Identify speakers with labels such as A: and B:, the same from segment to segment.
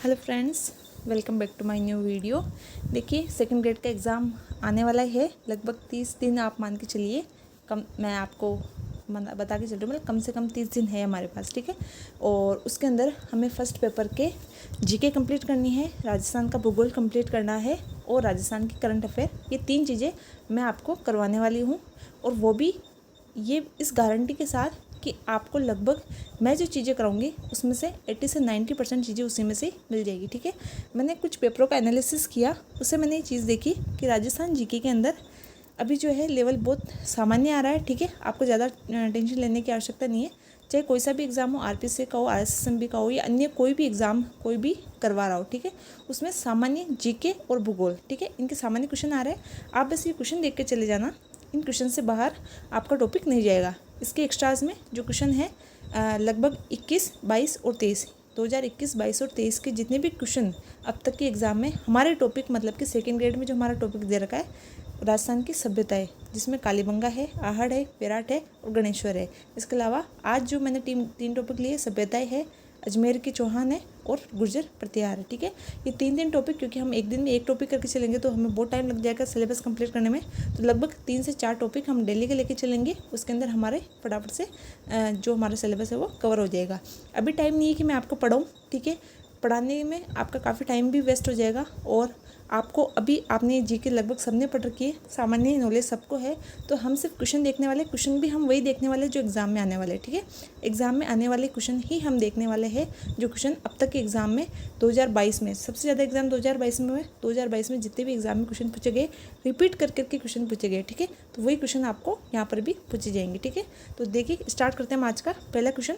A: Hello friends, welcome back to my new video. देखिए, second grade का exam आने वाला है। लगभग 30 दिन आप मान के चलिए। मैं आपको बता के चल रही हूँ, मतलब कम से कम 30 दिन है हमारे पास, ठीक है। और उसके अंदर हमें फर्स्ट पेपर के जीके कंप्लीट करनी है, राजस्थान का भूगोल कंप्लीट करना है और राजस्थान की करंट अफेयर। ये 3 चीज़ें मैं आपको करवाने वाली हूँ, और वो भी ये इस गारंटी के साथ कि आपको लगभग मैं जो चीज़ें कराऊंगी उसमें से 80 से 90% चीज़ें उसी में से मिल जाएगी, ठीक है। मैंने कुछ पेपरों का एनालिसिस किया, उससे मैंने ये चीज़ देखी कि राजस्थान जीके के अंदर अभी जो है लेवल बहुत सामान्य आ रहा है, ठीक है। आपको ज़्यादा टेंशन लेने की आवश्यकता नहीं है। चाहे कोई सा भी एग्ज़ाम हो, आरपीसी का हो, आरएसएसएमबी का हो, या अन्य कोई भी एग्ज़ाम कोई भी करवा रहा हो, ठीक है, उसमें सामान्य जीके और भूगोल, ठीक है, इनके सामान्य क्वेश्चन आ रहे हैं। आप बस ये क्वेश्चन देख के चले जाना, इन क्वेश्चन से बाहर आपका टॉपिक नहीं जाएगा। इसके एक्स्ट्राज में जो क्वेश्चन है लगभग 21, 22 और 23, 2021, 22 और 23 के जितने भी क्वेश्चन अब तक के एग्ज़ाम में हमारे टॉपिक, मतलब कि सेकेंड ग्रेड में जो हमारा टॉपिक दे रखा है राजस्थान की सभ्यता है, जिसमें कालीबंगा है, आहड़ है, बेराट है और गणेश्वर है। इसके अलावा आज जो मैंने तीन टॉपिक लिए, सभ्यताएँ है, अजमेर के चौहान है और गुर्जर प्रतिहार है, ठीक है। ये तीन टॉपिक, क्योंकि हम एक दिन में एक टॉपिक करके चलेंगे तो हमें बहुत टाइम लग जाएगा सिलेबस कंप्लीट करने में। तो लगभग 3 से 4 टॉपिक हम डेली के लेके चलेंगे, उसके अंदर हमारे फटाफट से जो हमारा सिलेबस है वो कवर हो जाएगा। अभी टाइम नहीं है कि मैं आपको पढ़ाऊँ, ठीक है। पढ़ाने में आपका काफ़ी टाइम भी वेस्ट हो जाएगा, और आपको अभी आपने जीके लगभग सबने पढ़ रखी है, सामान्य नॉलेज सबको है। तो हम सिर्फ क्वेश्चन देखने वाले, क्वेश्चन भी हम वही देखने वाले जो एग्ज़ाम में आने वाले, ठीक है। एग्ज़ाम में आने वाले क्वेश्चन ही हम देखने वाले हैं, जो क्वेश्चन अब तक के एग्ज़ाम में 2022 में सबसे ज़्यादा एग्ज़ाम 2022 में हुए। 2022 में जितने भी एग्ज़ाम में क्वेश्चन पूछे गए, रिपीट कर करके क्वेश्चन पूछे गए, ठीक है। तो वही क्वेश्चन आपको यहाँ पर भी पूछे जाएंगे, ठीक है। तो देखिए, स्टार्ट करते हैं हम आज का पहला क्वेश्चन।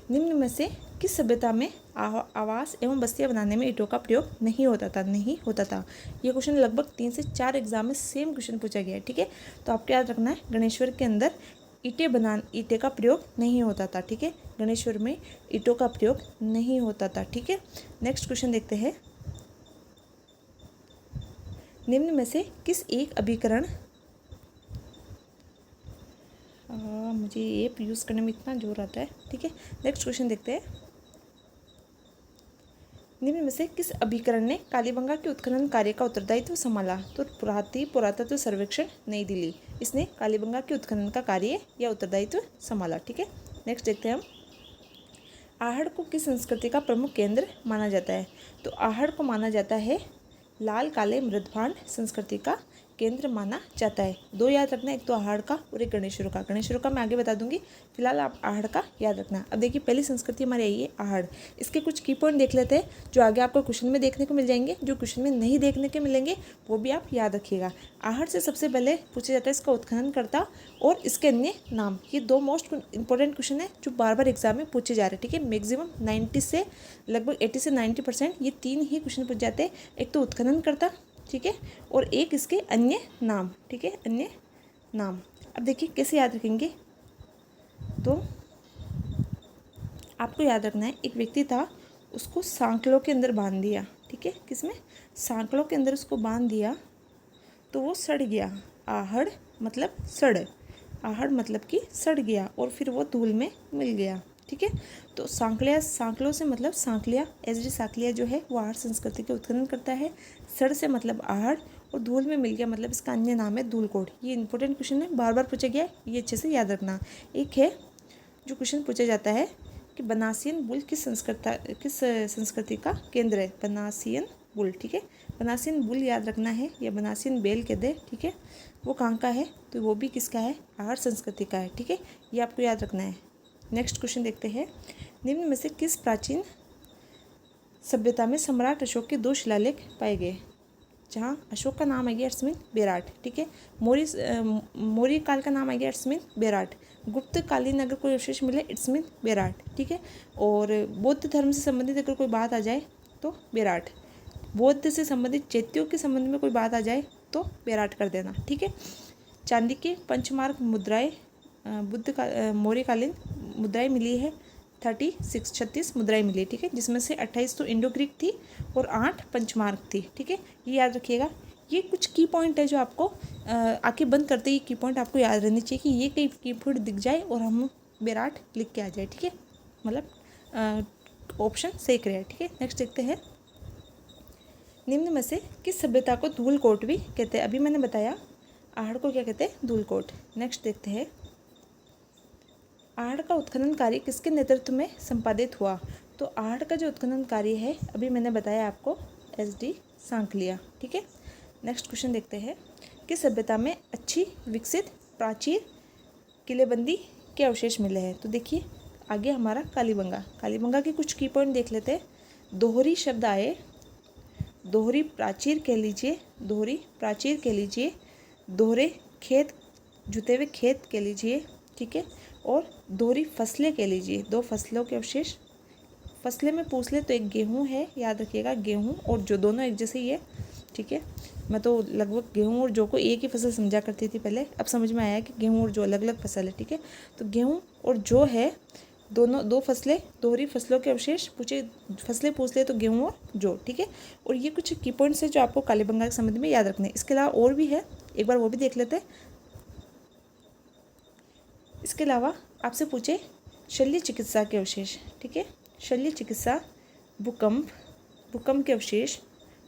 A: निम्न में से किस सभ्यता में आवास एवं बस्तियां बनाने में ईंटों का प्रयोग नहीं होता था। ये क्वेश्चन लगभग 3 से 4 एग्जाम में सेम क्वेश्चन पूछा गया है, ठीक है। तो आपको याद रखना है, गणेश्वर के अंदर ईंटे का प्रयोग नहीं होता था, ठीक है। गणेश्वर में ईंटों का प्रयोग नहीं होता था, ठीक है। नेक्स्ट क्वेश्चन देखते हैं। निम्न में से किस एक अभिकरण, मुझे ये यूज़ करने में इतना जोर आता है, ठीक है। नेक्स्ट क्वेश्चन देखते हैं। निम्न में से किस अभिकरण ने कालीबंगा के उत्खनन कार्य का उत्तरदायित्व संभाला। तो पुरातत्व सर्वेक्षण नई दिल्ली, इसने कालीबंगा के उत्खनन का कार्य या उत्तरदायित्व संभाला, ठीक है। नेक्स्ट देखते हैं हम। आहड़ को किस संस्कृति का प्रमुख केंद्र माना जाता है। तो आहड़ को माना जाता है लाल काले मृदभांड संस्कृति का केंद्र माना जाता है। 2 याद रखना, एक तो आहड़ का और एक गणेश्वर का। गणेश्वर का मैं आगे बता दूंगी, फिलहाल आप आहड़ का याद रखना। अब देखिए, पहली संस्कृति हमारी आई है आहड़। इसके कुछ की पॉइंट देख लेते हैं, जो आगे आपको क्वेश्चन में देखने को मिल जाएंगे, जो क्वेश्चन में नहीं देखने के मिलेंगे वो भी आप याद रखिएगा। आहड़ से सबसे पहले पूछा जाता है इसका उत्खननकर्ता और इसके अन्य नाम। ये 2 मोस्ट इंपॉर्टेंट क्वेश्चन है जो बार बार एग्जाम में पूछे जा रहे हैं, ठीक है। मैक्सिमम 90 से लगभग 80 से 90% ये 3 ही क्वेश्चन पूछ जाते हैं। एक तो उत्खननकर्ता, ठीक है, और एक इसके अन्य नाम, ठीक है, अन्य नाम। अब देखिए कैसे याद रखेंगे, तो आपको याद रखना है, एक व्यक्ति था, उसको सांकलों के अंदर बांध दिया, ठीक है। किसमें? सांकलों के अंदर उसको बांध दिया तो वो सड़ गया। आहड़ मतलब सड़, आहड़ मतलब कि सड़ गया, और फिर वो धूल में मिल गया, ठीक है। तो सांकलों से मतलब सांकलिया, एसडी सांकलिया जो है वो आहड़ संस्कृति के उत्खनन करता है। सड़ से मतलब आहड़, और धूल में मिल गया मतलब इसका अन्य नाम है धूलकोट। ये इंपॉर्टेंट क्वेश्चन है, बार बार पूछा गया है, ये अच्छे से याद रखना। एक है जो क्वेश्चन पूछा जाता है कि बनासियन बुल किस संस्कृति का केंद्र है। बनासियन बुल, ठीक है। बनासियन बुल याद रखना है, या बनासियन बेल कहते हैं, ठीक है। वो कहाँ का है, तो वो भी किसका है, आहड़ संस्कृति का है, ठीक है। ये आपको याद रखना है। नेक्स्ट क्वेश्चन देखते हैं। निम्न में से किस प्राचीन सभ्यता में सम्राट अशोक के 2 शिलालेख पाए गए। जहाँ अशोक का नाम आ गया इट्स मीन बेराट, ठीक है। मौर्य काल का नाम आ गया इट्स मीन बेराट। गुप्त कालीन अगर कोई अवशेष मिले इट्स मीन बेराट, ठीक है। और बौद्ध धर्म से संबंधित अगर कोई बात आ जाए तो बेराट। बौद्ध से संबंधित चैत्यों के संबंध में कोई बात आ जाए तो बेराट कर देना, ठीक है। चांदी के पंचमार्क मुद्राएं मौर्यकालीन मुद्राएं मिली है 36 मुद्राएं मिली, ठीक है, जिसमें से 28 तो इंडो ग्रीक थी और 8 पंचमार्क थी, ठीक है। ये याद रखिएगा। ये कुछ की पॉइंट है जो आपको आंखें बंद करते ही की पॉइंट आपको याद रहनी चाहिए कि ये कई की पॉइंट दिख जाए और हम बेराट लिख के आ जाए, ठीक है। मतलब ऑप्शन सही करें, ठीक है। नेक्स्ट देखते हैं, निम्न में से किस सभ्यता को धूलकोट भी कहते हैं। अभी मैंने बताया आहड़ को क्या कहते हैं, धूलकोट। नेक्स्ट देखते हैं, आहड़ का उत्खनन कार्य किसके नेतृत्व में संपादित हुआ। तो आहड़ का जो उत्खनन कार्य है अभी मैंने बताया आपको, SD सांकलिया, ठीक है। नेक्स्ट क्वेश्चन देखते हैं, किस सभ्यता में अच्छी विकसित प्राचीर किलेबंदी के अवशेष मिले हैं। तो देखिए आगे हमारा कालीबंगा, कालीबंगा के कुछ की पॉइंट देख लेते हैं। दोहरी शब्द आए, दोहरी प्राचीर कह लीजिए, दोहरी प्राचीर कह लीजिए, दोहरे खेत, जुते हुए खेत कह लीजिए, ठीक है, और दोहरी फसलें कह लीजिए, दो फसलों के अवशेष। फसलें में पूछ ले तो एक गेहूं है, याद रखिएगा, गेहूं और जो दोनों एक जैसे ही है, ठीक है। मैं तो लगभग गेहूं और जौ को एक ही फसल समझा करती थी पहले, अब समझ में आया कि गेहूं और जौ अलग अलग फसल है, ठीक है। तो गेहूं और जौ है, दोनों दो फसलें, दोहरी फसलों के अवशेष पूछे, फसलें पूछ ले तो गेहूं और जौ, ठीक है। और ये कुछ की पॉइंट्स है जो आपको कालीबंगा के संबंध में याद रखने हैं। इसके अलावा और भी है, एक बार वो भी देख लेते हैं। इसके अलावा आपसे पूछे शल्य चिकित्सा के अवशेष, ठीक है, शल्य चिकित्सा, भूकंप, भूकंप के अवशेष,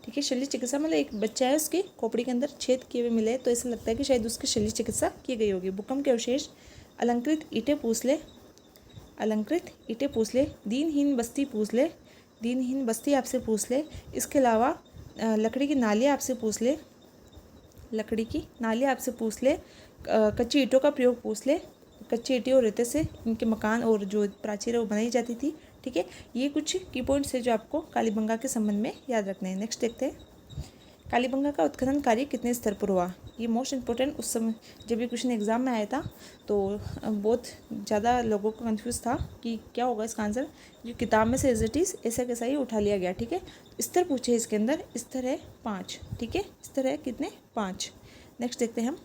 A: ठीक है। शल्य चिकित्सा मतलब एक बच्चा है, उसकी खोपड़ी के अंदर छेद किए हुए मिले तो ऐसा लगता है कि शायद उसकी शल्य चिकित्सा की गई होगी। भूकंप के अवशेष, अलंकृत ईंटें पूछ ले, अलंकृत ईंटें पूछ ले, दीनहीन बस्ती पूछ ले, दीनहीन बस्ती आपसे पूछ ले। इसके अलावा लकड़ी की नालियाँ आपसे पूछ ले, लकड़ी की नालियाँ आपसे पूछ ले, कच्ची ईंटों का प्रयोग पूछ ले, कच्ची ईंटें और रेते से इनके मकान और जो प्राचीर है वो बनाई जाती थी, ठीक है। ये कुछ की पॉइंट्स है जो आपको कालीबंगा के संबंध में याद रखने हैं। नेक्स्ट देखते हैं, कालीबंगा का उत्खनन कार्य कितने स्तर पर हुआ। ये मोस्ट इंपॉर्टेंट, उस समय जब ये क्वेश्चन एग्जाम में आया था तो बहुत ज़्यादा लोगों को कंफ्यूज था कि क्या होगा इसका आंसर। जो किताब में से एज इट इज़ ऐसा कैसा ही उठा लिया गया, ठीक है। स्तर पूछे इसके अंदर, स्तर है 5, ठीक है, स्तर है कितने, 5। नेक्स्ट देखते हैं हम,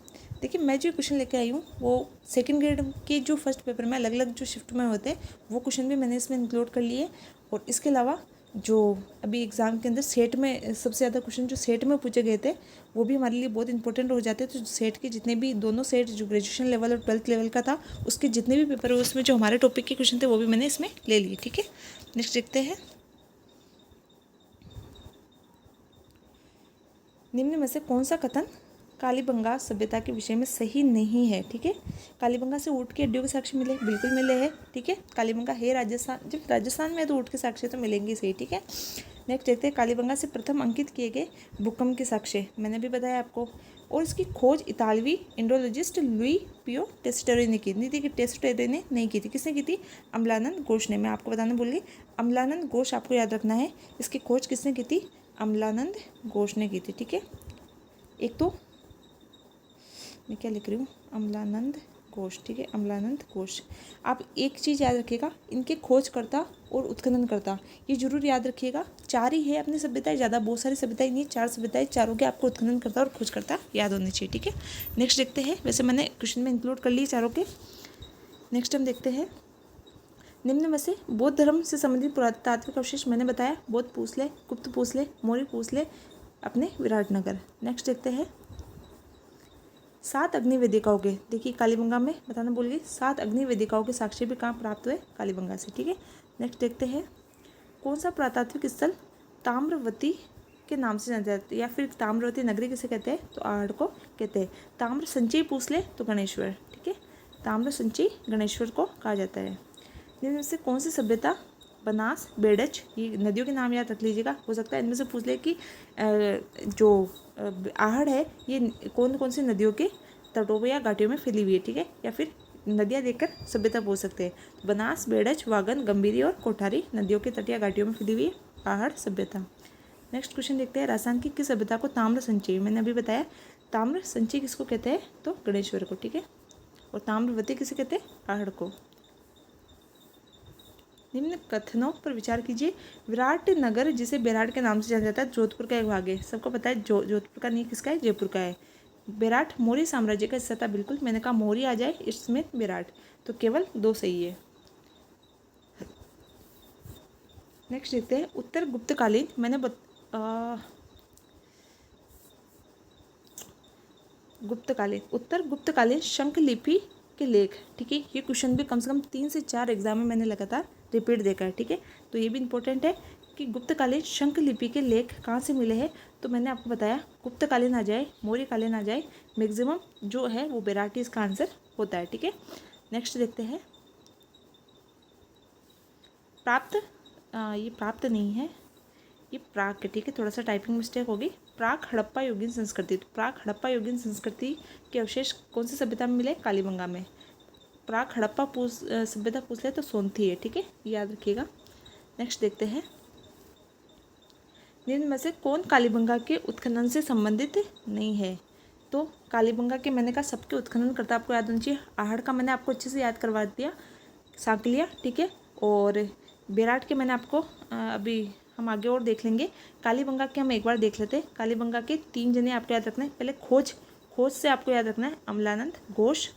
A: देखिए मैं जो क्वेश्चन लेके आई हूँ वो सेकंड ग्रेड के जो फर्स्ट पेपर में अलग अलग जो शिफ्ट में होते हैं वो क्वेश्चन भी मैंने इसमें इंक्लूड कर लिए। और इसके अलावा जो अभी एग्ज़ाम के अंदर सेट में सबसे ज़्यादा क्वेश्चन जो सेट में पूछे गए थे वो भी हमारे लिए बहुत इंपॉर्टेंट हो जाते हैं। तो सेट के जितने भी दोनों सेट, जो ग्रेजुएशन लेवल और 12th लेवल का था, उसके जितने भी पेपर हुए उसमें जो हमारे टॉपिक के क्वेश्चन थे वो भी मैंने इसमें ले लिए, ठीक है। नेक्स्ट देखते हैं, निम्न में से कौन सा कथन कालीबंगा सभ्यता के विषय में सही नहीं है, ठीक है। कालीबंगा से ऊँट की हड्डियों के साक्ष्य मिले, बिल्कुल मिले हैं, ठीक है। कालीबंगा है राजस्थान, जब राजस्थान में है तो ऊँट के साक्ष्य तो मिलेंगे सही, ठीक है। नेक्स्ट देखते हैं, कालीबंगा से प्रथम अंकित किए गए भूकंप के साक्ष्य मैंने भी बताया आपको। और इसकी खोज इतालवी इंडोलॉजिस्ट लुई पियो टेस्टरी ने की, नहीं थी कि टेस्टरी ने नहीं की थी, किसने की थी, अम्लानंद घोष ने। मैं आपको बताना भूल गई, अम्लानंद घोष आपको याद रखना है। इसकी खोज किसने की थी, अम्लानंद घोष ने की थी, ठीक है। एक तो मैं क्या लिख रही हूँ, अम्लानंद घोष, ठीक है, अम्लानंद घोष। आप एक चीज़ याद रखिएगा, इनके खोजकर्ता और उत्खननकर्ता ये जरूर याद रखिएगा। 4 ही है अपनी सभ्यताएं, ज़्यादा बहुत सारी सभ्यताएं नहीं, 4 सभ्यताएं, चारों के आपको उत्खननकर्ता और खोजकर्ता याद होने चाहिए, ठीक है। नेक्स्ट देखते हैं, वैसे मैंने क्वेश्चन में इंक्लूड कर लिए चारों के। नेक्स्ट हम देखते हैं, निम्न में से बौद्ध धर्म से संबंधित पुरातात्विक अवशेष मैंने बताया, बौद्ध पूछ ले, गुप्त पूछ ले, मौर्य पूछ ले, अपने विराटनगर। नेक्स्ट देखते हैं, 7 अग्नि वेदिकाओं के, देखिए कालीबंगा में बताना भूल गई, 7 अग्नि वेदिकाओं के साक्ष्य भी कहाँ प्राप्त हुए, कालीबंगा से, ठीक है। नेक्स्ट देखते हैं, कौन सा पुरातात्विक स्थल ताम्रवती के नाम से जाना जाता है, या फिर ताम्रवती नगरी किसे कहते हैं, तो आहड़ को कहते हैं। ताम्र संचय पूछ ले तो गणेश्वर, ठीक है, ताम्र संचय गणेश्वर को कहा जाता है। इनमें से कौन सी सभ्यता, बनास, बेडच, ये नदियों के नाम याद रख लीजिएगा। हो सकता है इनमें से पूछ ले कि जो आहड़ है ये कौन कौन सी नदियों के तटों या घाटियों में फैली हुई है, ठीक है, या फिर नदियाँ देखकर सभ्यता पूछ सकते हैं। बनास, बेडच, वागन, गंभीरी और कोठारी नदियों के तट या घाटियों में फैली हुई है आहड़ सभ्यता। नेक्स्ट क्वेश्चन देखते हैं, राजस्थान की किस सभ्यता को ताम्र संचय, मैंने अभी बताया ताम्र संचय किसको कहते हैं, तो गणेश्वर को, ठीक है। और ताम्रवती किसे कहते हैं, आहड़ को। निम्न कथनों पर विचार कीजिए, विराट नगर जिसे बेराट के नाम से जाना जाता है जोधपुर का एक भाग है, सबको पता है। जोधपुर का नहीं किसका है, जयपुर का है। बेराट मौर्य साम्राज्य का हिस्सा था, बिल्कुल, मैंने कहा मौर्य आ जाए इसमें बेराट, तो केवल 2 सही है। नेक्स्ट देखते हैं, उत्तर गुप्तकालीन, मैंने गुप्तकालीन, उत्तर गुप्तकालीन शंख लिपि के लेख, ठीक है। ये क्वेश्चन भी कम से कम 3 से 4 एग्जाम में मैंने लगातार रिपीट देकर, ठीक है। तो ये भी इंपॉर्टेंट है कि गुप्तकालीन शंख लिपि के लेख कहाँ से मिले हैं। तो मैंने आपको बताया गुप्तकालीन आ जाए, मौर्यकालीन आ जाए, मैक्सिमम जो है वो बेराट ही इसका आंसर होता है, ठीक है। नेक्स्ट देखते हैं प्राप्त, ये प्राप्त नहीं है, ये प्राक है, ठीक है। थोड़ा सा टाइपिंग मिस्टेक होगी। प्राक हड़प्पा युगीन संस्कृति, तो प्राक हड़प्पा युगीन संस्कृति के अवशेष कौन सी सभ्यता में मिले, कालीबंगा में। प्राक हड़प्पा सभ्यता पूछ ले तो सोनथी है, ठीक है, याद रखिएगा। नेक्स्ट देखते हैं निम्न में से कौन कालीबंगा के उत्खनन से संबंधित नहीं है। तो कालीबंगा के मैंने कहा सबके उत्खनन करता आपको याद होना चाहिए। आहड़ का मैंने आपको अच्छे से याद करवा दिया, सांकलिया, ठीक है। और बेराट के मैंने आपको अभी हम आगे और देख लेंगे। कालीबंगा के हम एक बार देख लेते हैं। कालीबंगा के 3 जने आपको याद रखना है। पहले खोज से आपको याद रखना है अमलानंद घोष,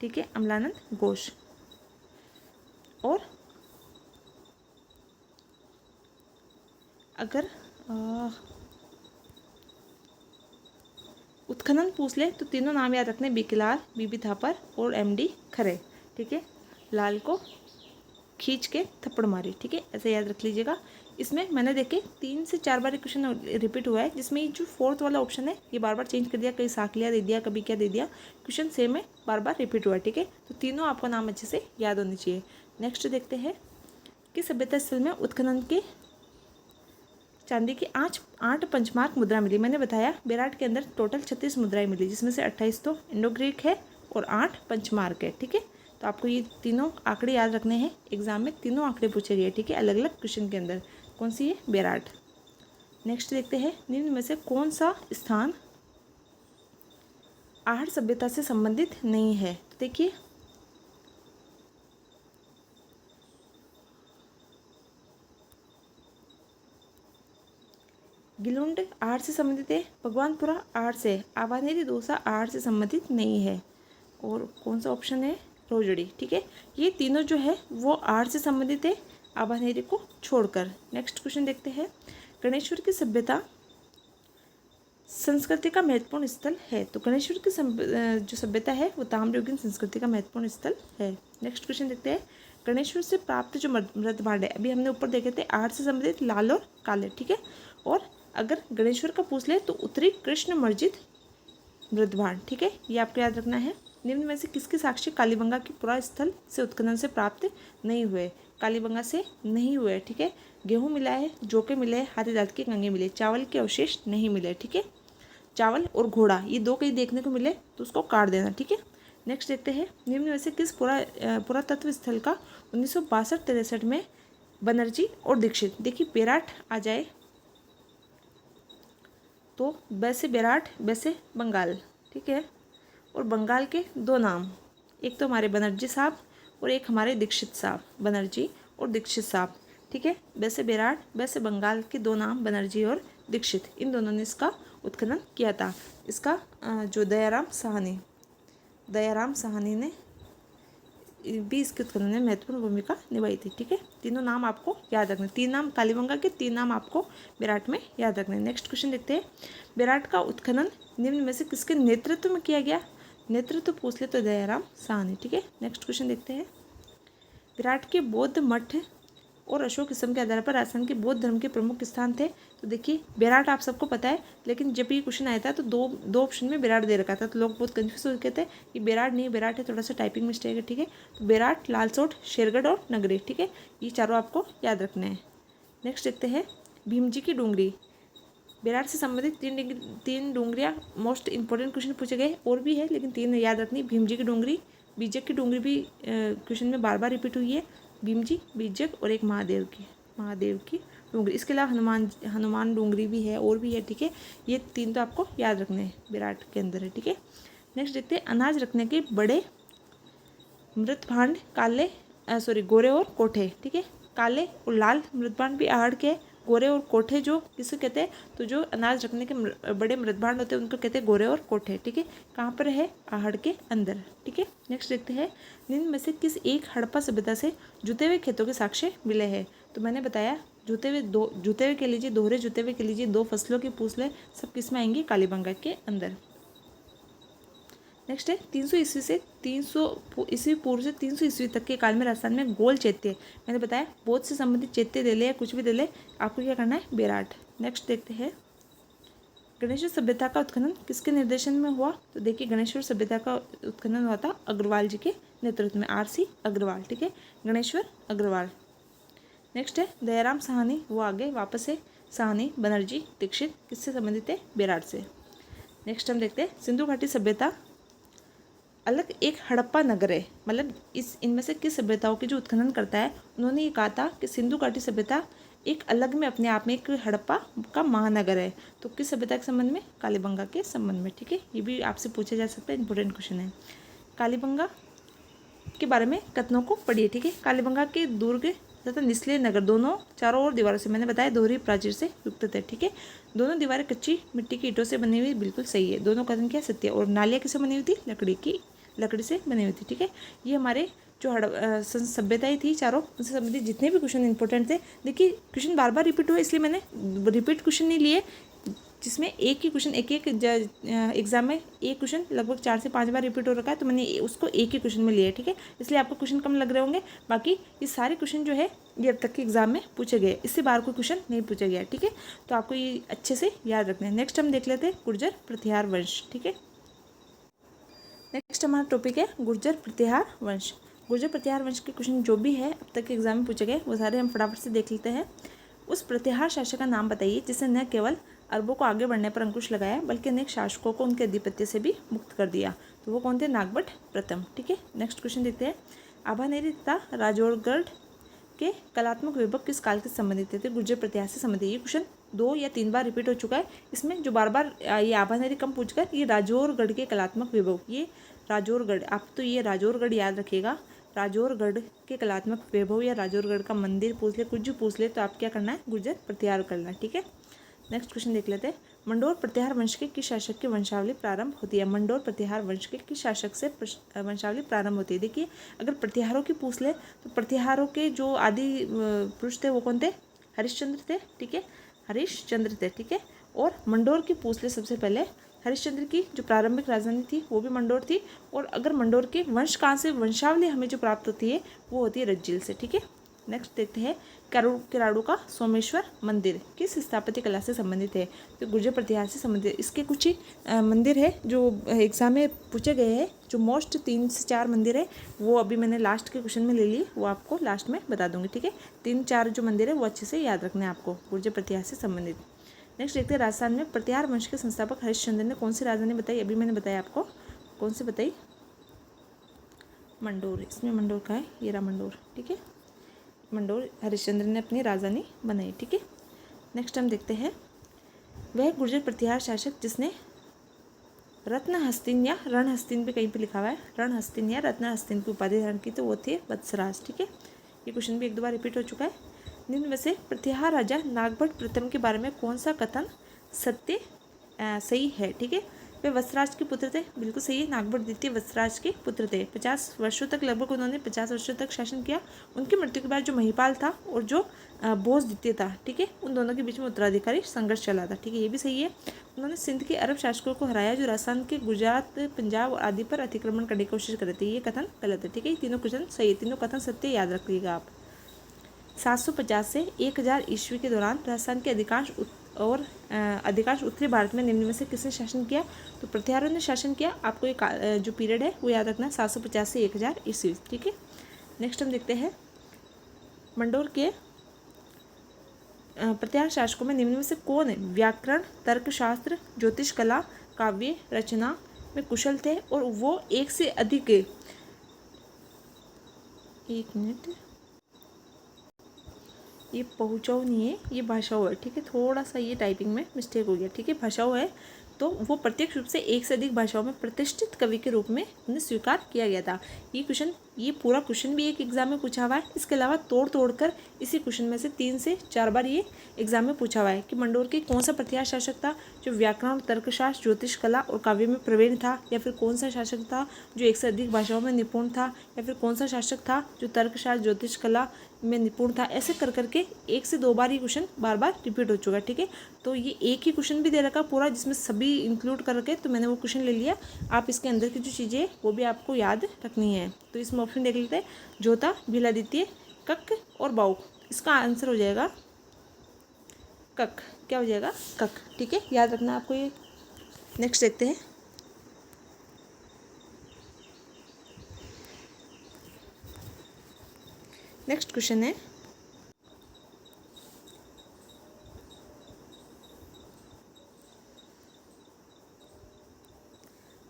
A: ठीक है, अमलानंद घोष। और अगर उत्खनन पूछ ले तो तीनों नाम याद रखने, बीके लाल, बीबी थापर और एमडी खरे, ठीक है। लाल को खींच के थप्पड़ मारी, ठीक है, ऐसे याद रख लीजिएगा। इसमें मैंने देखे 3 से 4 बार क्वेश्चन रिपीट हुआ है, जिसमें ये जो 4th वाला ऑप्शन है ये बार बार चेंज कर दिया, कहीं साकलिया दे दिया, कभी क्या दे दिया, क्वेश्चन सेम है, बार बार रिपीट हुआ है, ठीक है। तो तीनों आपको नाम अच्छे से याद होने चाहिए। नेक्स्ट देखते हैं कि सभ्यता स्थल में उत्खनन के चांदी की 8 पंचमार्क मुद्रा मिली। मैंने बताया बेराट के अंदर टोटल 36 मुद्राएं मिली, जिसमें से 28 तो इंडो ग्रीक है और 8 पंचमार्क है, ठीक है। तो आपको ये तीनों आंकड़े याद रखने हैं। एग्जाम में तीनों आंकड़े पूछे गए, ठीक है, अलग अलग क्वेश्चन के अंदर। कौन सी है, बेराट। नेक्स्ट देखते हैं निम्न में से कौन सा स्थान आहड़ सभ्यता से संबंधित नहीं है। तो देखिए गिलुंड आहड़ से संबंधित है, भगवानपुरा आहड़ से, आवानेरी दोसा आहड़ से संबंधित नहीं है। और कौन सा ऑप्शन है, रोजड़ी, ठीक है। ये तीनों जो है वो आहड़ से संबंधित है, आवानेरी को छोड़कर। नेक्स्ट क्वेश्चन देखते हैं गणेश्वर की सभ्यता संस्कृति का महत्वपूर्ण स्थल है। तो गणेश्वर की जो सभ्यता है वो ताम्रयुगीन संस्कृति का महत्वपूर्ण स्थल है। नेक्स्ट क्वेश्चन देखते हैं गणेश्वर से प्राप्त जो मृत भांड है, अभी हमने ऊपर देखे थे आहड़ से संबंधित लाल और काले, ठीक है। और अगर गणेश्वर का पूछ ले तो उत्तरी कृष्ण मर्जित मृत भांड, ठीक है, ये आपको याद रखना है। निम्न में से किसके साक्ष्य कालीबंगा के पुरा स्थल से उत्खनन से प्राप्त नहीं हुए। कालीबंगा से नहीं हुए, ठीक है। गेहूँ मिला है, जोके मिले, हाथी दांत के कंगे मिले, चावल के अवशेष नहीं मिले, ठीक है। चावल और घोड़ा ये 2 कहीं देखने को मिले तो उसको काट देना, ठीक है। नेक्स्ट देखते हैं निम्न में से किस पुरातत्व स्थल का 1962-63 में बनर्जी और दीक्षित। देखिए बेराट आ जाए तो वैसे बेराट, वैसे बंगाल, ठीक है। और बंगाल के 2 नाम, एक तो हमारे बनर्जी साहब और एक हमारे दीक्षित साहब, बनर्जी और दीक्षित साहब, ठीक है। वैसे बेराट, वैसे बंगाल के 2 नाम बनर्जी और दीक्षित, इन दोनों ने इसका उत्खनन किया था। इसका जो दयाराम साहनी ने भी इसके उत्खनन में महत्वपूर्ण भूमिका निभाई थी, ठीक है। तीनों नाम आपको याद रखने, 3 नाम कालीबंगा के, 3 नाम आपको बेराट में याद रखने। नेक्स्ट क्वेश्चन देखते हैं बेराट का उत्खनन निम्न में से किसके नेतृत्व में किया गया। नेतृत्व पूछ ले तो दयाराम साहनी, ठीक है। नेक्स्ट क्वेश्चन देखते हैं बेराट के बौद्ध मठ और अशोक स्तंभ के आधार पर राजस्थान के बौद्ध धर्म के प्रमुख स्थान थे। तो देखिए बेराट आप सबको पता है, लेकिन जब ये क्वेश्चन आया था तो दो ऑप्शन में बेराट दे रखा था, तो लोग बहुत कंफ्यूज हो गए थे। ये बेराट नहीं, बेराट है, थोड़ा सा टाइपिंग मिस्टेक है, ठीक है। तो बेराट, लालसोट, शेरगढ़ और नगरी, ठीक है, ये चारों आपको याद रखने हैं। नेक्स्ट देखते हैं भीमजी की डूंगरी। बेराट से संबंधित 3 डूंगरियाँ मोस्ट इंपॉर्टेंट क्वेश्चन पूछे गए, और भी है लेकिन 3 याद रखनी। भीमजी की डूंगरी, बीजक की डूंगरी भी क्वेश्चन में बार बार रिपीट हुई है। भीमजी, बीजक और एक महादेव की डूंगरी। इसके अलावा हनुमान डूंगरी भी है, और भी है, ठीक है। ये 3 तो आपको याद रखने हैं, बेराट के अंदर है, ठीक है। नेक्स्ट देखते हैं अनाज रखने के बड़े मृत भांड गोरे और कोठे, ठीक है। काले और लाल मृत भांड भी आहड़ के, गोरे और कोठे जो किसे कहते हैं, तो जो अनाज रखने के बड़े मृत भांड होते हैं उनको कहते हैं गोरे और कोठे, ठीक है। कहाँ पर है, आहड़ के अंदर, ठीक है। नेक्स्ट देखते हैं निम्न में से किस एक हड़प्पा सभ्यता से जुते हुए खेतों के साक्ष्य मिले हैं। तो मैंने बताया जुते हुए के लीजिए, दोहरे जुते हुए के लीजिए, 2 फसलों के पूछ ले, सब किस में आएंगे, कालीबंगा के अंदर। नेक्स्ट है 300 ईस्वी से 300 ईस्वी पूर्व से 300 ईस्वी तक के काल में राजस्थान में गोल चैत्य, मैंने बताया बौद्ध से संबंधित चैत्य दे ले या कुछ भी दे ले, आपको क्या करना है, बेराट। नेक्स्ट देखते हैं गणेश्वर सभ्यता का उत्खनन किसके निर्देशन में हुआ, तो देखिए गणेश्वर सभ्यता का उत्खनन हुआ था अग्रवाल जी के नेतृत्व में, RC अग्रवाल, ठीक है, गणेश्वर अग्रवाल। नेक्स्ट है दयाराम साहनी, वो आगे वापस है, साहनी, बनर्जी, दीक्षित, किससे संबंधित है, बेराट से। नेक्स्ट हम देखते हैं सिंधु घाटी सभ्यता अलग एक हड़प्पा नगर है, मतलब इनमें से किस सभ्यताओं की जो उत्खनन करता है, उन्होंने ये कहा था कि सिंधु घाटी सभ्यता एक अलग में अपने आप में एक हड़प्पा का महानगर है। तो किस सभ्यता के संबंध में, कालीबंगा के संबंध में, ठीक है, ये भी आपसे पूछा जा सकता है, इंपॉर्टेंट क्वेश्चन है। कालीबंगा के बारे में कथनों को पढ़िए, ठीक है। कालीबंगा के दुर्ग तथा निचले नगर दोनों चारों ओर दीवारों से, मैंने बताया दोहरी प्राचीर से युक्त थे, ठीक है। दोनों दीवारें कच्ची मिट्टी की ईंटों से बनी हुई, बिल्कुल सही है, दोनों कथन क्या सत्य। और नालियाँ किससे बनी हुई थी, लकड़ी से बनी हुई थी, ठीक है। ये हमारे जो सभ्यताएं थी चारों, उनसे संबंधित जितने भी क्वेश्चन इंपॉर्टेंट थे, देखिए क्वेश्चन बार बार रिपीट हुए इसलिए मैंने रिपीट क्वेश्चन नहीं लिए, जिसमें एक ही क्वेश्चन एक एग्जाम में एक क्वेश्चन लगभग 4 से 5 बार रिपीट हो रखा है, तो मैंने उसको एक ही क्वेश्चन में लिया है, ठीक है। इसलिए आपको क्वेश्चन कम लग रहे होंगे, बाकी ये सारे क्वेश्चन जो है ये अब तक के एग्जाम में पूछे गए, इससे बाहर कोई क्वेश्चन नहीं पूछा गया, ठीक है। तो आपको ये अच्छे से याद रखना है। नेक्स्ट हम देख लेते हैं गुर्जर प्रतिहार वंश, ठीक है। नेक्स्ट हमारा टॉपिक है गुर्जर प्रतिहार वंश। गुर्जर प्रतिहार वंश के क्वेश्चन जो भी है अब तक के एग्जाम में पूछे गए, वो सारे हम फटाफट से देख लेते हैं। उस प्रतिहार शासक का नाम बताइए जिसने न केवल अरबों को आगे बढ़ने पर अंकुश लगाया, बल्कि अनेक शासकों को उनके आधिपत्य से भी मुक्त कर दिया। तो वो कौन थे, नागभट्ट प्रथम, ठीक है। नेक्स्ट क्वेश्चन देखते हैं आभानेरी तथा राजौरगढ़ के कलात्मक वैभव किस काल के संबंधित थे, गुर्जर प्रतिहार से संबंधित। ये क्वेश्चन 2 या 3 बार रिपीट हो चुका है। इसमें जो बार बार ये आभानेरी कम पूछकर, ये राजौरगढ़ के कलात्मक वैभव, ये राजौरगढ़, आप तो ये राजौरगढ़ याद रखिएगा, राजौरगढ़ के कलात्मक वैभव या राजौरगढ़ का मंदिर पूछ ले, कुछ भी पूछ ले, तो आप क्या करना है, गुर्जर प्रतिहार करना है, ठीक है। नेक्स्ट क्वेश्चन देख लेते हैं मंडोर प्रतिहार वंश के किस शासक की वंशावली प्रारंभ होती है। मंडोर प्रतिहार वंश के किस शासक से वंशावली प्रारंभ होती है। देखिए अगर प्रतिहारों की पूछ ले तो प्रतिहारों के जो आदि पुरुष थे वो कौन थे, हरिश्चंद्र थे, ठीक है, हरिश्चंद्र थे, ठीक है। और मंडोर की पूछ ले सबसे पहले, हरिश्चंद्र की जो प्रारंभिक राजधानी थी वो भी मंडोर थी। और अगर मंडोर के वंश कहाँ से वंशावली हमें जो प्राप्त होती है वो होती है रज्जिल से, ठीक है। नेक्स्ट देखते हैं किराड़ू का सोमेश्वर मंदिर किस स्थापत्य कला से संबंधित है, तो गुर्जर प्रतिहार से संबंधित। इसके कुछ ही मंदिर है जो एग्जाम में पूछे गए हैं, जो मोस्ट 3 से 4 मंदिर है वो अभी मैंने लास्ट के क्वेश्चन में ले लिए, वो आपको लास्ट में बता दूंगी, ठीक है। 3-4 जो मंदिर है वो अच्छे से याद रखना है आपको गुर्जर प्रतिहार से संबंधित। नेक्स्ट देखते हैं राजस्थान में प्रतिहार वंश के संस्थापक हरिश्चंद्र ने कौन सी राजधानी बताई, अभी मैंने बताया आपको, कौन सी बताई, मंडोर। इसमें मंडोर का है, ये रहा मंडोर, ठीक है। मंडोर हरिश्चंद्र ने अपनी राजधानी बनाई, ठीक है। नेक्स्ट हम देखते हैं वह गुर्जर प्रतिहार शासक जिसने रत्नहस्तिन या रणहस्तिन पे कहीं पे लिखा हुआ है, रणहस्तिन या रत्नहस्तिन की उपाधि धारण की, तो वो थे वत्सराज, ठीक है। ये क्वेश्चन भी 1-2 बार रिपीट हो चुका है। निम्न में से प्रतिहार राजा नागभट्ट प्रथम के बारे में कौन सा कथन सही है, ठीक है। वे वत्सराज के पुत्र थे, बिल्कुल सही है, नागभट्ट द्वितीय वत्सराज के पुत्र थे। 50 वर्षों तक लगभग उन्होंने 50 वर्षों तक शासन किया। उनकी मृत्यु के बाद जो महिपाल था और जो बोस द्वितीय था, ठीक है, उन दोनों के बीच में उत्तराधिकारी संघर्ष चला था, ठीक है, ये भी सही है। उन्होंने सिंध के अरब शासकों को हराया जो राजस्थान के गुजरात, पंजाब आदि पर अतिक्रमण करने की कोशिश कर रहे थे, ये कथन गलत है, ठीक है। तीनों क्वेश्चन सही है, तीनों कथन सत्य, याद रखिएगा आप। 750 से 1000 ईस्वी के दौरान राजस्थान के अधिकांश उत्तरी भारत में निम्न में से किसने शासन किया, तो प्रतिहारों ने शासन किया। आपको ये जो पीरियड है वो याद रखना है, 750 से 1000 ईस्वी, ठीक है। नेक्स्ट हम देखते हैं मंडोर के प्रतिहार शासकों में निम्न में से कौन है व्याकरण, तर्कशास्त्र, ज्योतिष कला, काव्य रचना में कुशल थे और वो एक से अधिक, एक मिनट, ये पहुँचाओ नहीं है, ये भाषाओं है, ठीक है, थोड़ा सा ये टाइपिंग में मिस्टेक हो गया, ठीक है, भाषाओं है। तो वो प्रत्यक्ष रूप से एक से अधिक भाषाओं में प्रतिष्ठित कवि के रूप में उन्हें स्वीकार किया गया था। ये क्वेश्चन ये पूरा क्वेश्चन भी एक एग्जाम में पूछा हुआ है। इसके अलावा तोड़ कर इसी क्वेश्चन में से 3 से 4 बार ये एग्जाम में पूछा हुआ है कि मंडोर के कौन सा प्रतिहार शासक था जो व्याकरण, तर्कशास्त्र, ज्योतिष कला और काव्य में प्रवीण था, या फिर कौन सा शासक था जो एक से अधिक भाषाओं में निपुण था, या फिर कौन सा शासक था जो तर्कशास्त्र, ज्योतिष कला में निपुण था। ऐसे कर करके 1 से 2 बार ये क्वेश्चन बार बार रिपीट हो चुका है। ठीक है, तो ये एक ही क्वेश्चन भी दे रखा पूरा जिसमें सभी इंक्लूड कर रखे, तो मैंने वो क्वेश्चन ले लिया। आप इसके अंदर की जो चीज़ें वो भी आपको याद रखनी है। तो इसमें ऑप्शन देख लेते हैं, जोता, भीलादित्य, कक और बाउक। इसका आंसर हो जाएगा कक। क्या हो जाएगा? कक। ठीक है, याद रखना आपको ये। नेक्स्ट देखते हैं। नेक्स्ट क्वेश्चन है,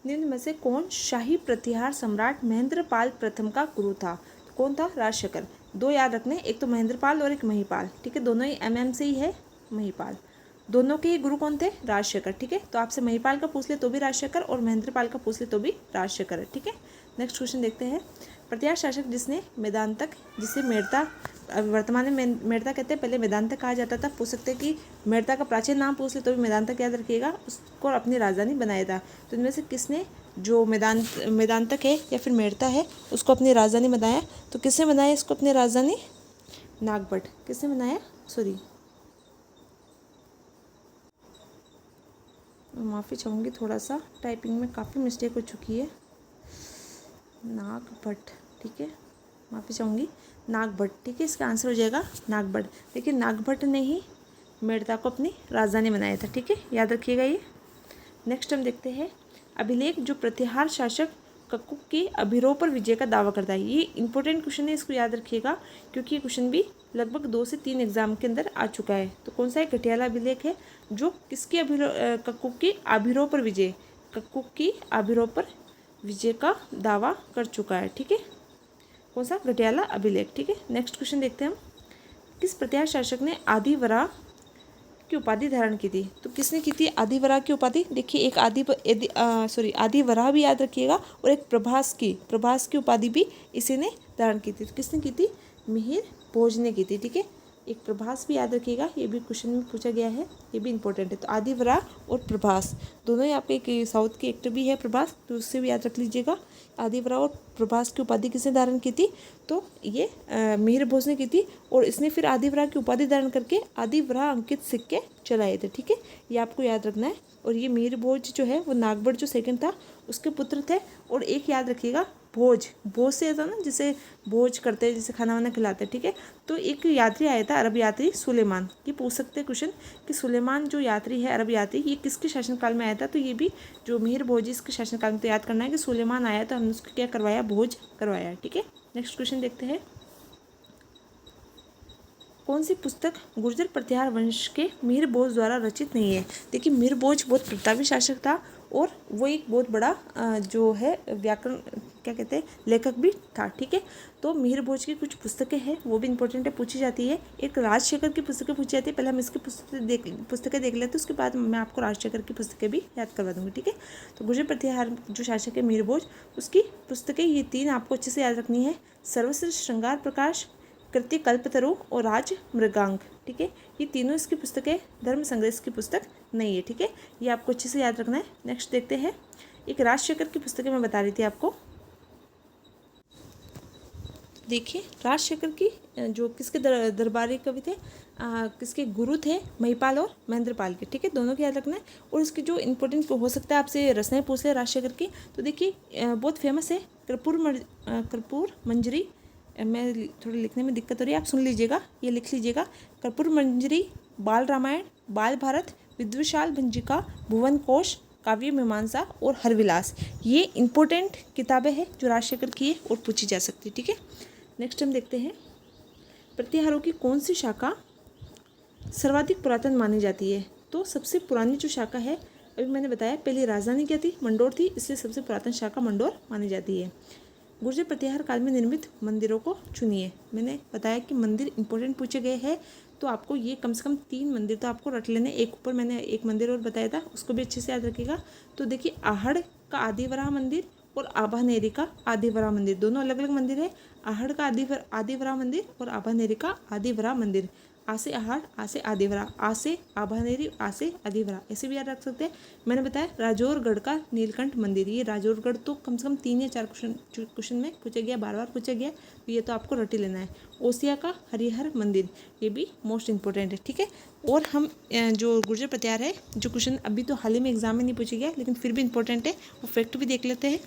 A: निम्न में से कौन शाही प्रतिहार सम्राट महेंद्रपाल प्रथम का गुरु था? तो कौन था? राजशेखर। 2 याद रखने, एक तो महेंद्रपाल और एक महिपाल। ठीक है, दोनों ही MM से ही है। महिपाल, दोनों के गुरु कौन थे? राजशेखर। ठीक है, तो आपसे महिपाल का पूछ ले तो भी राजशेखर और महेंद्रपाल का पूछ ले तो भी राजशेखर है। ठीक है, नेक्स्ट क्वेश्चन देखते हैं। प्रतिहार शासक जिसने मेदांतक, जिसे मेड़ता, वर्तमान में मेड़ता कहते हैं, पहले मेदांतक कहा जाता था। पूछ सकते हैं कि मेड़ता का प्राचीन नाम पूछ ले तो भी मेदांतक याद रखिएगा। उसको अपनी राजधानी बनाया था। तो इनमें से किसने, जो मेदांतक है या फिर मेड़ता है, उसको अपनी राजधानी बनाया? तो किसने बनाया इसको अपनी राजधानी? नागभट्ट। किसने बनाया? सॉरी, माफ़ी चाहूँगी, थोड़ा सा टाइपिंग में काफ़ी मिस्टेक हो चुकी है। नागभट्ट। ठीक है, माफ़ी चाहूँगी, नागभट्ट। ठीक है, इसका आंसर हो जाएगा नागभट्ट। देखिए, नागभट्ट ने ही मेड़ता को अपनी राजधानी बनाया था। ठीक है, याद रखिएगा ये। नेक्स्ट हम देखते हैं, अभिलेख जो प्रतिहार शासक कक्कुक की अभिरोह पर विजय का दावा करता है। ये इंपॉर्टेंट क्वेश्चन है, इसको याद रखिएगा क्योंकि ये क्वेश्चन भी लगभग 2 से 3 एग्जाम के अंदर आ चुका है। तो कौन सा है? घटियाला अभिलेख है जो किसकी अभिरोह, कक्कुक की अभिरोह पर विजय, कक्कुक की अभिरोह पर विजय का दावा कर चुका है। ठीक है, कौन सा? घटियाला अभिलेख। ठीक है, नेक्स्ट क्वेश्चन देखते हैं हम। किस प्रतिहार शासक ने आदिवरा की उपाधि धारण की थी? तो किसने की थी आदिवरा की उपाधि? देखिए, एक आदिवरा भी याद रखिएगा और एक प्रभास की उपाधि भी इसी ने धारण की थी। तो किसने की थी? मिहिर भोज ने की थी। ठीक है, एक प्रभास भी याद रखिएगा, ये भी क्वेश्चन में पूछा गया है, ये भी इंपॉर्टेंट है। तो आदिवरा और प्रभास दोनों ही, आपके एक साउथ के एक्टर भी है प्रभास, तो उससे भी याद रख लीजिएगा। आदिवरा और प्रभास की उपाधि किसने धारण की थी? तो ये मिहिर भोज ने की थी। और इसने फिर आदिवरा की उपाधि धारण करके आदिवरा अंकित सिक्के चलाए थे। ठीक है, ये आपको याद रखना है। और ये मिहिर भोज जो है वो नागभट्ट जो सेकंड था उसके पुत्र थे। और एक याद रखिएगा, भोज से आता ना, जिसे भोज करते हैं, जिसे खाना वाना खिलाते हैं। ठीक है, तो एक यात्री आया था, अरब यात्री सुलेमान। ये पूछ सकते हैं क्वेश्चन कि सुलेमान जो यात्री है, अरब यात्री, ये किसके शासनकाल में आया था? तो ये भी जो मिहिर भोज इसके शासनकाल में, तो याद करना है कि सुलेमान आया तो हमने उसको क्या करवाया? भोज करवाया। ठीक है, नेक्स्ट क्वेश्चन देखते हैं। कौन सी पुस्तक गुर्जर प्रतिहार वंश के मिहिर भोज द्वारा रचित नहीं है? देखिए, मिहिर भोज बहुत प्रतापी शासक था और वो एक बहुत बड़ा जो है व्याकरण, क्या कहते हैं, लेखक भी था। ठीक है, तो मिहिर भोज की कुछ पुस्तकें हैं, वो भी इंपॉर्टेंट है, पूछी जाती है। एक राजशेखर की पुस्तकें पूछी जाती है। पहले हम इसकी पुस्तकें देख लेते हैं, उसके बाद मैं आपको राजशेखर की पुस्तकें भी याद करवा दूँगी। ठीक है, तो गुर्जर प्रतिहार जो शासक है मिहिर भोज, उसकी पुस्तकें ये 3 आपको अच्छे से याद रखनी है। सर्वश्रेष्ठ श्रृंगार प्रकाश, कृति कल्पतरु और राज मृगांक। ठीक है, ये तीनों इसकी पुस्तकें, धर्म संग्रह की पुस्तक नहीं है। ठीक है, ये आपको अच्छे से याद रखना है। नेक्स्ट देखते हैं, एक राजशेखर की पुस्तकें मैं बता रही थी आपको। देखिए, राजशेखर की जो किसके दरबारी कवि थे, किसके गुरु थे? महिपाल और महेंद्रपाल के। ठीक है, दोनों की याद रखना है। और इसकी जो इंपॉर्टेंट हो सकता है आपसे रचनाएं पूछ ले राजशेखर की, तो देखिए बहुत फेमस है कर्पूर मंजरी। मैं थोड़ी लिखने में दिक्कत हो रही है, आप सुन लीजिएगा, ये लिख लीजिएगा। कर्पूर मंजरी, बाल रामायण, बाल भारत, विद्वशाल भंजिका, भुवन कोश, काव्य मीमांसा और हरविलास। ये इंपॉर्टेंट किताबें हैं जो राजशेखर की है और पूछी जा सकती है। ठीक है, नेक्स्ट हम देखते हैं, प्रतिहारों की कौन सी शाखा सर्वाधिक पुरातन मानी जाती है? तो सबसे पुरानी जो शाखा है, अभी मैंने बताया, पहली राजधानी क्या थी? मंडोर थी, इसलिए सबसे पुरातन शाखा मंडोर मानी जाती है। गुर्जर प्रतिहार काल में निर्मित मंदिरों को चुनिए। मैंने बताया कि मंदिर इंपॉर्टेंट पूछे गए हैं, तो आपको ये कम से कम 3 मंदिर तो आपको रट लेने। एक ऊपर मैंने एक मंदिर और बताया था, उसको भी अच्छे से याद रखिएगा। तो देखिए, आहड़ का आदिवराह मंदिर और आभानेरी का आदिवरा मंदिर, दोनों अलग अलग मंदिर है। आहड़ का आदिवरा मंदिर और आभानेरी का आदिवरा मंदिर। आ से आहड़, आ से आदिवरा, आ से आभानेरी, आ से आदिवरा, ऐसे भी याद रख सकते हैं। मैंने बताया राजौरगढ़ का नीलकंठ मंदिर, ये राजौरगढ़ तो कम से कम 3 या 4 क्वेश्चन में पूछा गया, बार बार पूछा गया, तो ये तो आपको रट ही लेना है। ओसिया का हरिहर मंदिर, ये भी मोस्ट इंपॉर्टेंट है, ठीक है। और हम जो गुर्जर प्रत्यार है, जो क्वेश्चन अभी तो हाल ही में एग्जाम में नहीं पूछा गया लेकिन फिर भी इंपॉर्टेंट है, वो फैक्ट भी देख लेते हैं।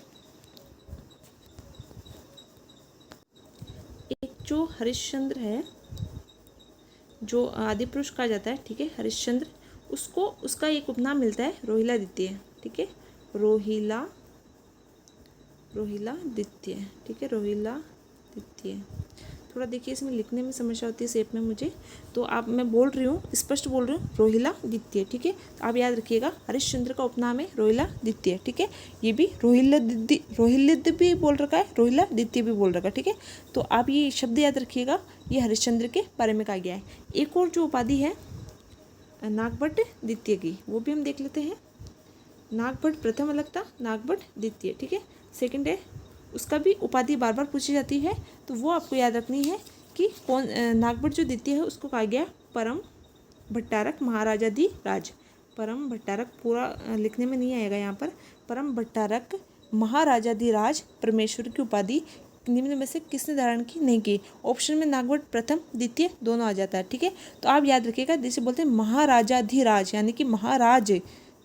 A: एक जो हरिश्चंद्र है, जो आदि पुरुष कहा जाता है, ठीक है, हरिश्चंद्र, उसको उसका एक उपनाम मिलता है रोहिला द्वितीय, ठीक है, रोहिला द्वितीय, ठीक है, रोहिला द्वितीय। थोड़ा देखिए इसमें लिखने में समस्या होती है शेप में मुझे, तो आप, मैं बोल रही हूँ, स्पष्ट बोल रही हूँ, रोहिला द्वितीय, ठीक है। तो आप याद रखिएगा हरिश्चंद्र का उपनाम है रोहिला द्वितीय, ठीक है। ये भी रोहिल्द भी बोल रखा है, रोहिला द्वितीय भी बोल रखा है, ठीक है। तो आप ये शब्द याद रखिएगा, ये हरिश्चंद्र के बारे में कहा गया है। एक और जो उपाधि है नागभट्ट द्वितीय की, वो भी हम देख लेते हैं। नागभट्ट प्रथम अलग था, नागभट्ट द्वितीय, ठीक है, सेकंड है। उसका भी उपाधि बार बार पूछी जाती है, तो वो आपको याद रखनी है कि कौन, नागभट्ट जो द्वितीय है उसको कहा गया परम भट्टारक महाराजाधिराज। परम भट्टारक पूरा लिखने में नहीं आएगा यहाँ पर। परम भट्टारक महाराजाधिराज परमेश्वर की उपाधि निम्न में से किसने धारण की नहीं की। ऑप्शन में नागभट्ट प्रथम द्वितीय दोनों आ जाता है, ठीक है। तो आप याद रखिएगा, जिसे बोलते हैं महाराजाधिराज, यानी कि महाराज,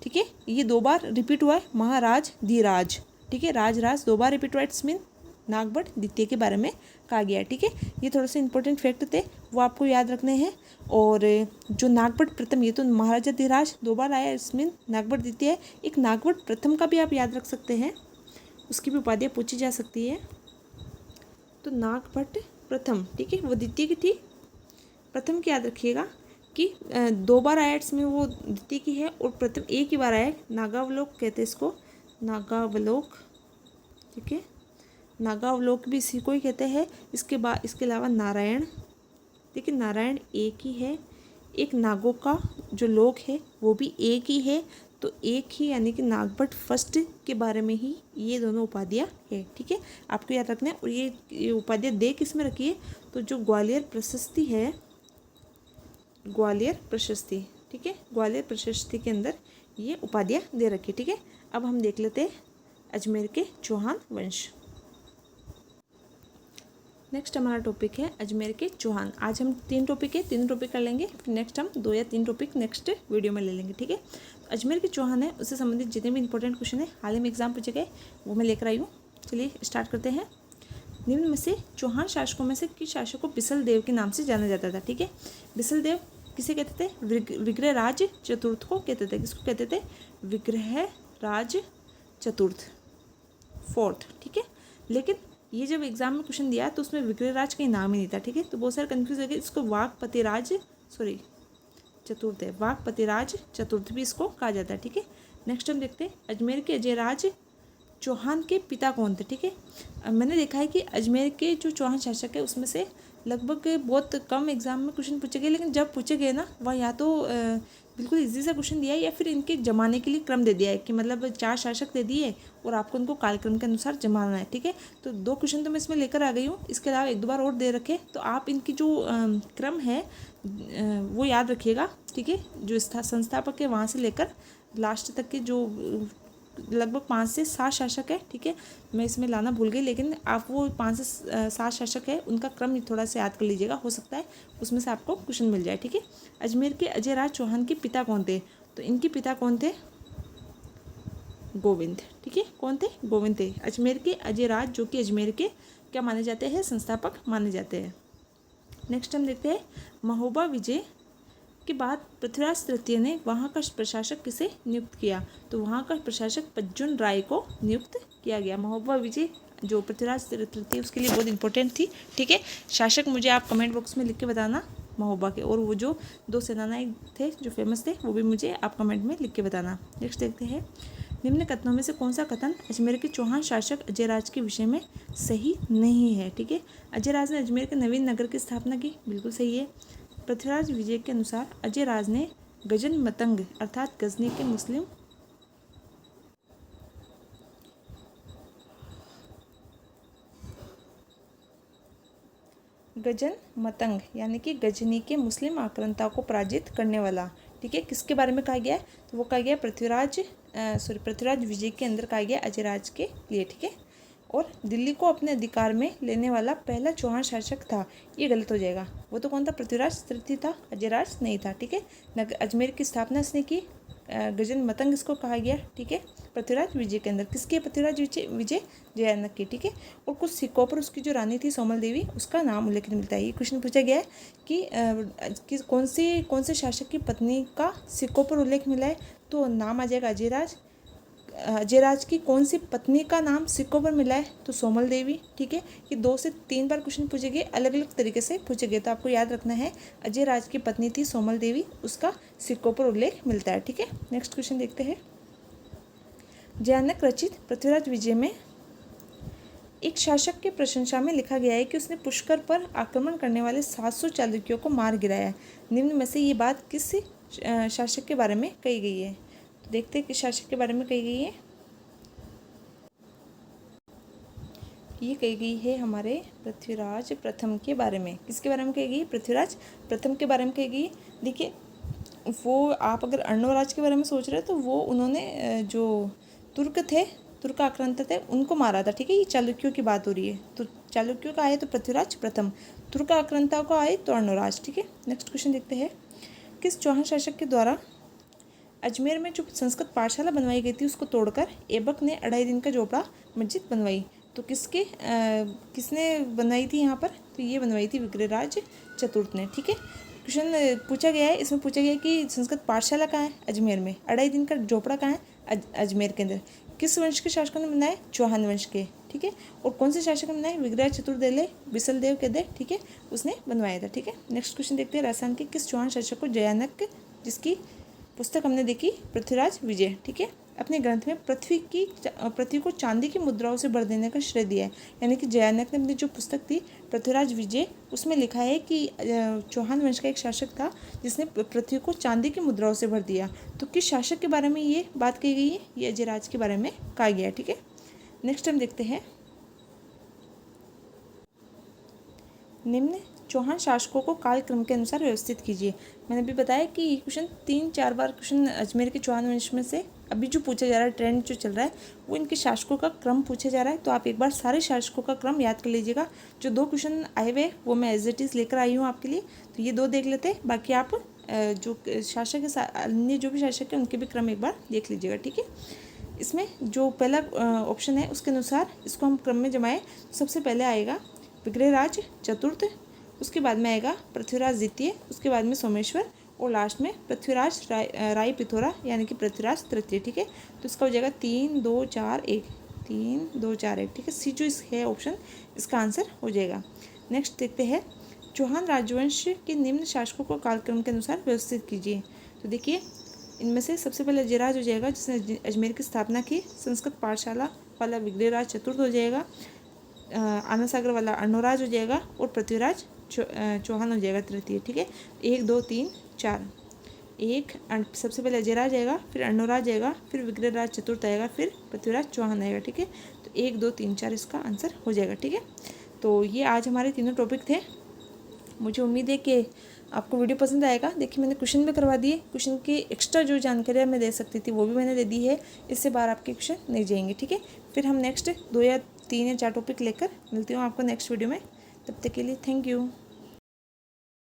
A: ठीक है, ये 2 बार रिपीट हुआ है, महाराज धीराज, ठीक है, राज 2 बार रिपीट हुआ, इट्स मीन नागभट्ट द्वितीय के बारे में कहा गया है, ठीक है। ये थोड़े से इंपॉर्टेंट फैक्ट थे, वो आपको याद रखने हैं। और जो नागभट्ट प्रथम, ये तो महाराजा धीराज 2 बार आया, इट्स मीन नागभट्ट द्वितीय है। एक नागभट्ट प्रथम का भी आप याद रख सकते हैं, उसकी भी उपाधियाँ पूछी जा सकती है। तो नागभट्ट प्रथम, ठीक है, वो द्वितीय की थी। प्रथम की याद रखिएगा कि 2 बार आया, इसमें वो द्वितीय की है, और प्रथम एक ही बार आया, नागावलोक कहते हैं इसको, नागावलोक, ठीक है, नागावलोक भी इसी को ही कहते हैं। इसके बाद, इसके अलावा नारायण, ठीक है, नारायण एक ही है। एक नागों का जो लोक है वो भी एक ही है, तो एक ही, यानी कि नागभट्ट फर्स्ट के बारे में ही ये दोनों उपाधियाँ है, ठीक है, आपको याद रखना है। और ये उपाधियाँ दे किस में रखी है, तो जो ग्वालियर प्रशस्ति है, ग्वालियर प्रशस्ति, ठीक है, ग्वालियर प्रशस्ति के अंदर ये उपाधियाँ दे रखी, ठीक है। अब हम देख लेते हैं अजमेर के चौहान वंश। नेक्स्ट हमारा टॉपिक है अजमेर के चौहान। आज हम 3 टॉपिक है, 3 टॉपिक कर लेंगे, फिर नेक्स्ट हम 2 या 3 टॉपिक नेक्स्ट वीडियो में ले लेंगे, ठीक है। तो अजमेर के चौहान है, उससे संबंधित जितने भी इंपॉर्टेंट क्वेश्चन है, हाल ही में एग्जाम पूछे गए, वो मैं लेकर आई हूँ। चलिए स्टार्ट करते हैं। निम्न में से चौहान शासकों में से किस शासक को बिसल देव के नाम से जाना जाता था, ठीक है। बिसल देव किसे कहते थे, विग्रहराज चतुर्थ को कहते थे। किसको कहते थे, विग्रहराज चतुर्थ, 4th, ठीक है। लेकिन ये जब एग्जाम में क्वेश्चन दिया तो उसमें विग्रहराज का नाम ही नहीं था, ठीक है, तो बहुत सारे कंफ्यूज हो गए। इसको वाकपतिराज चतुर्थ है, वाकपतिराज चतुर्थ भी इसको कहा जाता है, ठीक है। नेक्स्ट हम देखते हैं अजमेर के अजयराज चौहान के पिता कौन थे, ठीक है। मैंने देखा है कि अजमेर के जो चौहान शासक है उसमें से लगभग बहुत कम एग्जाम में क्वेश्चन पूछे गए, लेकिन जब पूछे गए ना, वह या तो बिल्कुल इजी सा क्वेश्चन दिया है, या फिर इनके जमाने के लिए क्रम दे दिया है कि मतलब 4 शासक दे दिए और आपको उनको कालक्रम के अनुसार जमाना है, ठीक है। तो 2 क्वेश्चन तो मैं इसमें लेकर आ गई हूँ, इसके अलावा 1-2 बार और दे रखे, तो आप इनकी जो क्रम है वो याद रखिएगा, ठीक है। जो संस्थापक है वहाँ से लेकर लास्ट तक के जो लगभग 5 से 7 शासक है, ठीक है। मैं इसमें लाना भूल गई, लेकिन आप वो 5 से 7 शासक है उनका क्रम थोड़ा सा याद कर लीजिएगा, हो सकता है उसमें से आपको क्वेश्चन मिल जाए, ठीक है। अजमेर के अजयराज चौहान के पिता कौन थे, तो इनके पिता कौन थे, गोविंद, ठीक है। कौन थे, गोविंद थे। अजमेर के अजयराज जो कि अजमेर के क्या माने जाते हैं, संस्थापक माने जाते हैं। नेक्स्ट हम देखते हैं महोबा विजय के बाद पृथ्वीराज तृतीय ने वहाँ का प्रशासक किसे नियुक्त किया, तो वहाँ का प्रशासक पज्जुन राय को नियुक्त किया गया। महोबा विजय जो पृथ्वीराज तृतीय उसके लिए बहुत इंपॉर्टेंट थी, ठीक है। शासक मुझे आप कमेंट बॉक्स में लिख के बताना महोबा के, और वो जो 2 सेनानायक थे जो फेमस थे वो भी मुझे आप कमेंट में लिख के बताना। नेक्स्ट देखते हैं निम्न कथनों में से कौन सा कथन अजमेर के चौहान शासक अजयराज के विषय में सही नहीं है, ठीक है। अजयराज ने अजमेर के नवीन नगर की स्थापना की, बिल्कुल सही है। पृथ्वीराज विजय के अनुसार अजयराज ने गजन मतंग अर्थात गजनी के मुस्लिम गजन मतंग यानी कि गजनी के मुस्लिम आक्रांता को पराजित करने वाला। ठीक है, किसके बारे में कहा गया है? तो वो कहा गया पृथ्वीराज विजय के अंदर कहा गया अजयराज के लिए। ठीक है, और दिल्ली को अपने अधिकार में लेने वाला पहला चौहान शासक था, ये गलत हो जाएगा। वो तो कौन था? पृथ्वीराज तृतीय था, अजयराज नहीं था। ठीक है, अजमेर की स्थापना इसने की। गजन मतंग इसको कहा गया। ठीक है, पृथ्वीराज विजय के अंदर किसके? पृथ्वीराज विजय जयानक की। ठीक है, और कुछ सिक्कों पर उसकी जो रानी थी सोमल देवी, उसका नाम उल्लेख मिलता है। ये क्वेश्चन पूछा गया है कि कौन से शासक की पत्नी का सिक्कों पर उल्लेख मिला है? तो नाम आ जाएगा अजयराज। अजयराज की कौन सी पत्नी का नाम सिक्कों पर मिला है? तो सोमल देवी। ठीक है, ये 2 से 3 बार क्वेश्चन पूछे गए, अलग अलग तरीके से पूछे गए, तो आपको याद रखना है अजयराज की पत्नी थी सोमल देवी, उसका सिक्कों पर उल्लेख मिलता है। ठीक है, नेक्स्ट क्वेश्चन देखते हैं। जयानक रचित पृथ्वीराज विजय में एक शासक की प्रशंसा में लिखा गया है कि उसने पुष्कर पर आक्रमण करने वाले 700 चालुक्यों को मार गिराया। निम्न में से ये बात किस शासक के बारे में कही गई है? तो देखते हैं किस शासक के बारे में कही गई है। ये कही गई है हमारे पृथ्वीराज प्रथम के बारे में। किसके बारे में कही गई? पृथ्वीराज प्रथम के बारे में कही गई। देखिए, वो आप अगर अर्णवराज के बारे में सोच रहे हो तो वो उन्होंने जो तुर्क आक्रांता थे उनको मारा था। ठीक है, ये चालुक्यों की बात हो रही है। तो चालुक्यों का आए तो पृथ्वीराज प्रथम, तुर्क आक्रांता को आए तो अर्णवराज। ठीक है, नेक्स्ट क्वेश्चन देखते हैं। किस चौहान शासक के द्वारा अजमेर में जो संस्कृत पाठशाला बनवाई गई थी उसको तोड़कर ऐबक ने 2.5 दिन का झोपड़ा मस्जिद बनवाई? तो किसने बनवाई थी यहाँ पर? तो ये बनवाई थी विग्रहराज चतुर्थ ने। ठीक है, क्वेश्चन पूछा गया है, इसमें पूछा गया है कि संस्कृत पाठशाला कहाँ है? अजमेर में। 2.5 दिन का झोपड़ा कहाँ है? अजमेर के अंदर। किस वंश के शासकों ने बनाए? चौहान वंश के। ठीक है, और कौन से शासक ने बनाए? विग्रह चतुर्देले बिसलदेव के दे। ठीक है, उसने बनवाया था। ठीक है, नेक्स्ट क्वेश्चन देखते हैं। राजस्थान के किस चौहान शासक को जयानक, जिसकी पुस्तक हमने देखी पृथ्वीराज विजय, ठीक है, अपने ग्रंथ में पृथ्वी को चांदी की मुद्राओं से भर देने का श्रेय दिया है? यानी कि जयानक ने अपनी जो पुस्तक थी पृथ्वीराज विजय, उसमें लिखा है कि चौहान वंश का एक शासक था जिसने पृथ्वी को चांदी की मुद्राओं से भर दिया। तो किस शासक के बारे में ये बात कही गई है? ये अजयराज के बारे में कहा गया है। ठीक है, नेक्स्ट हम देखते हैं। निम्न चौहान शासकों को कालक्रम के अनुसार व्यवस्थित कीजिए। मैंने अभी बताया कि ये क्वेश्चन 3-4 बार क्वेश्चन अजमेर के चौहान वंश में से अभी जो पूछा जा रहा है, ट्रेंड जो चल रहा है, वो इनके शासकों का क्रम पूछा जा रहा है। तो आप एक बार सारे शासकों का क्रम याद कर लीजिएगा। जो 2 क्वेश्चन आए हुए वो मैं एज इट इज़ लेकर आई हूँ आपके लिए, तो ये 2 देख लेते हैं। बाकी आप जो शासक है, अन्य जो भी शासक है उनके भी क्रम एक बार देख लीजिएगा। ठीक है, इसमें जो पहला ऑप्शन है उसके अनुसार इसको हम क्रम में जमाएँ। सबसे पहले आएगा विग्रहराज चतुर्थ, उसके बाद में आएगा पृथ्वीराज द्वितीय, उसके बाद में सोमेश्वर, और लास्ट में पृथ्वीराज राय पिथौरा यानी कि पृथ्वीराज तृतीय। ठीक है, तो इसका हो जाएगा 3, 2, 4, 1, 3, 2, 4, 1। ठीक है, सी जो है ऑप्शन, इसका आंसर हो जाएगा। नेक्स्ट देखते हैं। चौहान राजवंश के निम्न शासकों को कालक्रम के अनुसार व्यवस्थित कीजिए। तो देखिए, इनमें से सबसे पहले अजयराज हो जाएगा जिसने अजमेर की स्थापना की। संस्कृत पाठशाला वाला विग्रहराज चतुर्थ हो जाएगा। आनंद सागर वाला अर्णवराज हो जाएगा, और पृथ्वीराज चौहान हो जाएगा तृतीय। ठीक है, 1, 2, 3, 4। सबसे पहले अजयराज आएगा, फिर अर्णवराज आएगा, फिर विग्रहराज चतुर्थ आएगा, फिर पृथ्वीराज चौहान आएगा। ठीक है, तो 1, 2, 3, 4 इसका आंसर हो जाएगा। ठीक है, तो ये आज हमारे तीनों टॉपिक थे। मुझे उम्मीद है कि आपको वीडियो पसंद आएगा। देखिए, मैंने क्वेश्चन भी करवा दिए। क्वेश्चन की एक्स्ट्रा जो जानकारियाँ मैं दे सकती थी वो भी मैंने दे दी है। इससे बाहर आपके क्वेश्चन नहीं जाएंगे। ठीक है, फिर हम नेक्स्ट 2 या 3 या 4 टॉपिक लेकर मिलती हूँ आपको नेक्स्ट वीडियो में। तब तक के लिए थैंक यू।